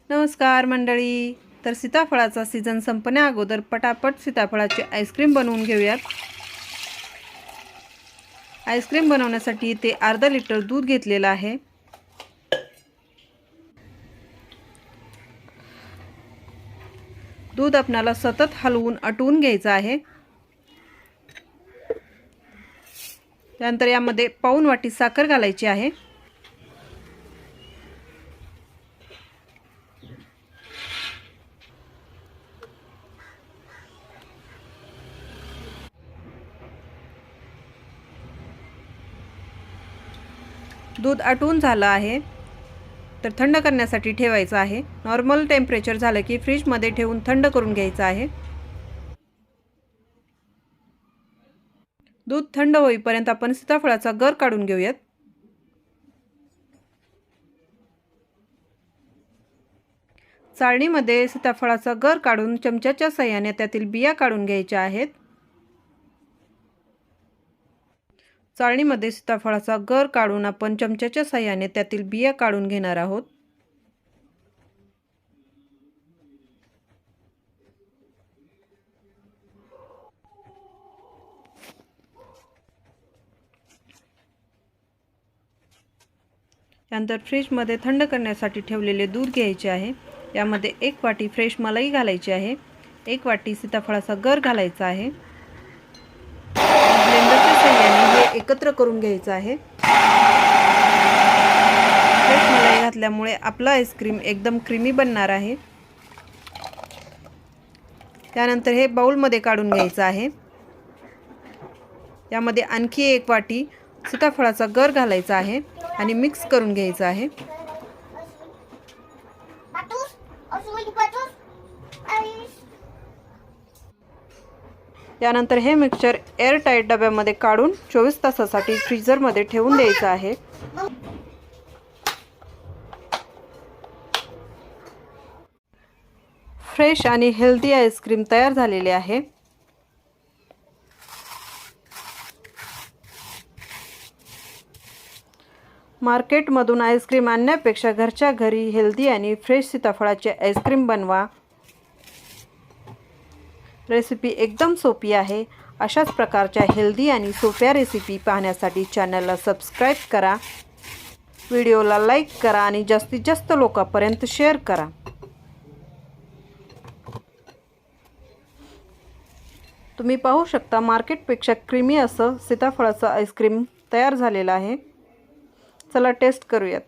नमस्कार मंडळी। तर सीताफळाचा सीजन संपण्या अगोदर पटापट सीताफळाची आईस्क्रीम बनवून घेऊयात। आईस्क्रीम बनवण्यासाठी ते अर्धा लिटर दूध घेतलेलं आहे। दूध आपल्याला सतत हलवून आटवून घ्यायचं आहे। त्यानंतर यामध्ये पाऊण वाटी साखर घालायची आहे। दूध आटवून झालं आहे तर थंड करण्यासाठी ठेवायचं आहे। नॉर्मल टेम्परेचर झालं की फ्रीज मध्ये ठेवून थंड करून घ्यायचं आहे। दूध थंड होईपर्यंत आपण सीताफळाचा गर काढून घेऊयात। चाळणीमध्ये सीताफळाचा गर काढून चमच्याच्या साहाय्याने त्यातील बिया काढून घ्यायच्या आहेत। चाळणीमध्ये सीताफळाचा गर काढून आपण चमच्याच्या साहाय्याने त्यातील बिया काढून घेणार आहोत। त्यानंतर फ्रीजमध्ये थंड करण्यासाठी ठेवलेले दूध घ्यायचे आहे। यामध्ये 1 वाटी फ्रेश मलाई घालायची आहे। 1 वाटी सीताफळाचा गर घालायचा आहे। ब्लेंडरच्या साहाय्याने हे एकत्र करून घ्यायचं आहे। फ्रेश मलाई घातल्यामुळे आपला आईस्क्रीम एकदम क्रीमी बनणार आहे। त्यानंतर हे बाउलमध्ये काढून घ्यायचं आहे। यामध्ये आणखी 1 वाटी सीताफळाचा गर घालायचा आहे आणि मिक्स करून घ्यायचं आहे। यानंतर हे मिक्सचर एअर टाइट डब्यामध्ये काढून 24 तासासाठी फ्रीजर मध्ये ठेवून द्यायचं आहे। फ्रेश आणि हेल्दी आईस्क्रीम तयार झालेले आहे। मार्केटमधून आईस्क्रीम आणण्यापेक्षा घरच्या घरी हेल्दी आणि फ्रेश सीताफळाचे आईस्क्रीम बनवा। रेसिपी एकदम सोपी आहे। अशाच प्रकारच्या हेल्दी आणि सोप्या रेसिपी पाहण्यासाठी चॅनलला सबस्क्राइब करा, व्हिडिओला लाईक करा आणि जास्तीत जास्त लोकांपर्यंत शेअर करा। तुम्ही पाहू शकता मार्केटपेक्षा क्रीमी असं सीताफळाचं आईस्क्रीम तयार झालेलं आहे। चला टेस्ट करूयात।